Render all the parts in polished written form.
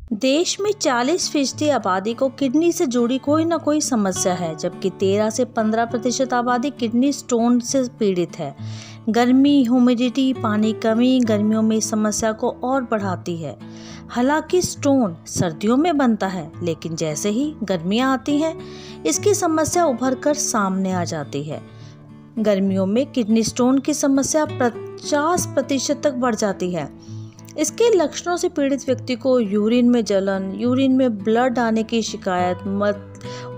देश में 40% आबादी को किडनी से जुड़ी कोई ना कोई समस्या है, जबकि 13 से 15% आबादी किडनी स्टोन से पीड़ित है। गर्मी, ह्यूमिडिटी, पानी कमी गर्मियों में इस समस्या को और बढ़ाती है। हालांकि स्टोन सर्दियों में बनता है, लेकिन जैसे ही गर्मियां आती हैं, इसकी समस्या उभर कर सामने आ जाती है। गर्मियों में किडनी स्टोन की समस्या 50% तक बढ़ जाती है। इसके लक्षणों से पीड़ित व्यक्ति को यूरिन में जलन, यूरिन में ब्लड आने की शिकायत,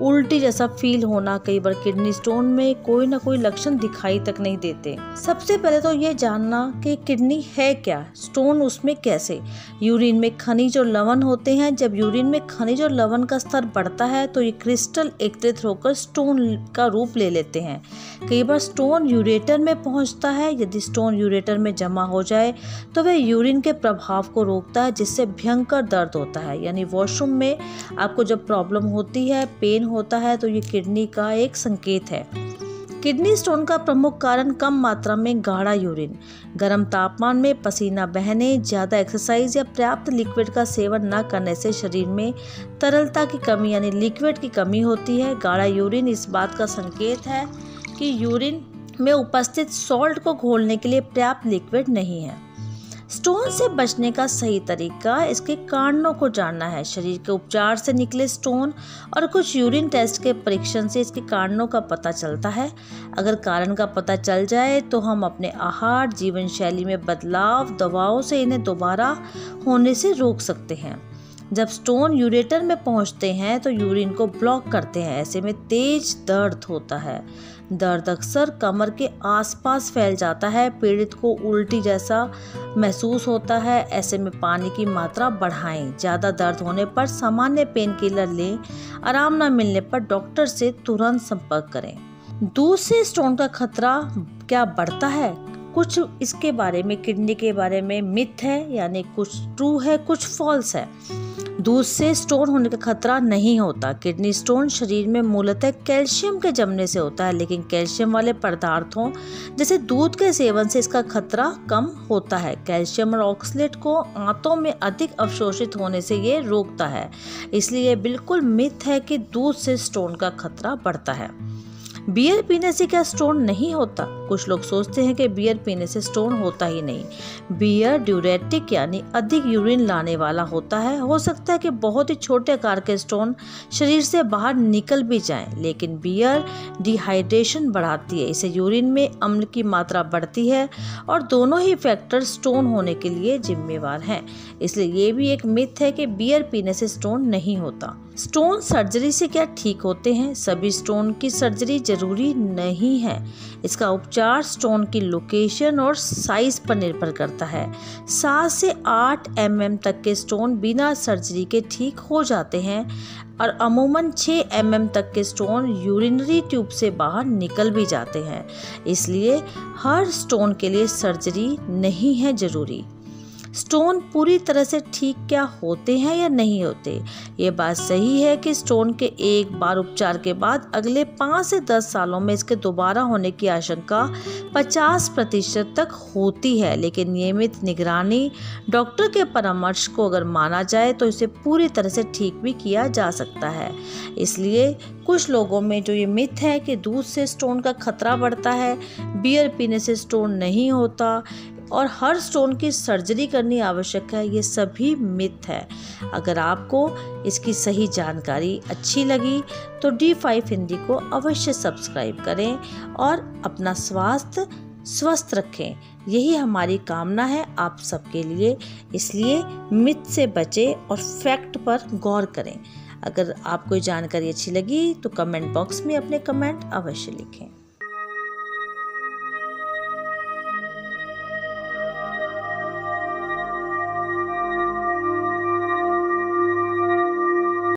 उल्टी जैसा फील होना, कई बार किडनी स्टोन में कोई ना कोई लक्षण दिखाई तक नहीं देते। सबसे पहले तो ये जानना कि किडनी है क्या, स्टोन उसमें कैसे। यूरिन में खनिज और लवण होते हैं। जब यूरिन में खनिज और लवण का स्तर बढ़ता है तो ये क्रिस्टल एकत्रित होकर स्टोन का रूप ले लेते हैं। कई बार स्टोन यूरेटर में पहुंचता है। यदि स्टोन यूरेटर में जमा हो जाए तो वह यूरिन के प्रभाव को रोकता है, जिससे भयंकर दर्द होता है। यानी वॉशरूम में आपको जब प्रॉब्लम होती है, पेन होता है, तो ये किडनी का एक संकेत है। किडनी स्टोन का प्रमुख कारण कम मात्रा में गाढ़ा यूरिन, गर्म तापमान में पसीना बहने, ज़्यादा एक्सरसाइज या पर्याप्त लिक्विड का सेवन न करने से शरीर में तरलता की कमी यानी लिक्विड की कमी होती है। गाढ़ा यूरिन इस बात का संकेत है कि यूरिन में उपस्थित सॉल्ट को घोलने के लिए पर्याप्त लिक्विड नहीं है। स्टोन से बचने का सही तरीका इसके कारणों को जानना है। शरीर के उपचार से निकले स्टोन और कुछ यूरिन टेस्ट के परीक्षण से इसके कारणों का पता चलता है। अगर कारण का पता चल जाए तो हम अपने आहार, जीवन शैली में बदलाव, दवाओं से इन्हें दोबारा होने से रोक सकते हैं। जब स्टोन यूरेटर में पहुंचते हैं तो यूरिन को ब्लॉक करते हैं। ऐसे में तेज दर्द होता है। दर्द अक्सर कमर के आसपास फैल जाता है। पीड़ित को उल्टी जैसा महसूस होता है। ऐसे में पानी की मात्रा बढ़ाएं। ज़्यादा दर्द होने पर सामान्य पेन किलर लें। आराम न मिलने पर डॉक्टर से तुरंत संपर्क करें। दूध से स्टोन का खतरा क्या बढ़ता है? कुछ इसके बारे में, किडनी के बारे में मिथ है, यानी कुछ ट्रू है, कुछ फॉल्स है। दूध से स्टोन होने का खतरा नहीं होता। किडनी स्टोन शरीर में मूलतः कैल्शियम के जमने से होता है, लेकिन कैल्शियम वाले पदार्थों जैसे दूध के सेवन से इसका खतरा कम होता है। कैल्शियम और ऑक्सलेट को आंतों में अधिक अवशोषित होने से ये रोकता है। इसलिए बिल्कुल मिथ है कि दूध से स्टोन का खतरा बढ़ता है। बियर पीने से क्या स्टोन नहीं होता? कुछ लोग सोचते हैं कि बियर पीने से स्टोन होता ही नहीं। बियर ड्यूरेटिक यानी अधिक यूरिन लाने वाला होता है। हो सकता है कि बहुत ही छोटे आकार के स्टोन शरीर से बाहर निकल भी जाएं, लेकिन बियर डिहाइड्रेशन बढ़ाती है। इससे यूरिन में अम्ल की मात्रा बढ़ती है और दोनों ही फैक्टर स्टोन होने के लिए जिम्मेवार हैं। इसलिए ये भी एक मिथ है कि बियर पीने से स्टोन नहीं होता। स्टोन सर्जरी से क्या ठीक होते हैं? सभी स्टोन की सर्जरी जरूरी नहीं है। इसका उपचार स्टोन की लोकेशन और साइज पर निर्भर करता है। 7 से 8 mm तक के स्टोन बिना सर्जरी के ठीक हो जाते हैं और अमूमन 6 mm तक के स्टोन यूरिनरी ट्यूब से बाहर निकल भी जाते हैं। इसलिए हर स्टोन के लिए सर्जरी नहीं है जरूरी। स्टोन पूरी तरह से ठीक क्या होते हैं या नहीं होते? ये बात सही है कि स्टोन के एक बार उपचार के बाद अगले 5 से 10 सालों में इसके दोबारा होने की आशंका 50% तक होती है, लेकिन नियमित निगरानी, डॉक्टर के परामर्श को अगर माना जाए तो इसे पूरी तरह से ठीक भी किया जा सकता है। इसलिए कुछ लोगों में जो ये मिथ है कि दूध से स्टोन का खतरा बढ़ता है, बियर पीने से स्टोन नहीं होता और हर स्टोन की सर्जरी करनी आवश्यक है, ये सभी मिथ है। अगर आपको इसकी सही जानकारी अच्छी लगी तो D5 हिंदी को अवश्य सब्सक्राइब करें और अपना स्वास्थ्य स्वस्थ रखें। यही हमारी कामना है आप सबके लिए। इसलिए मिथ से बचें और फैक्ट पर गौर करें। अगर आपको जानकारी अच्छी लगी तो कमेंट बॉक्स में अपने कमेंट अवश्य लिखें।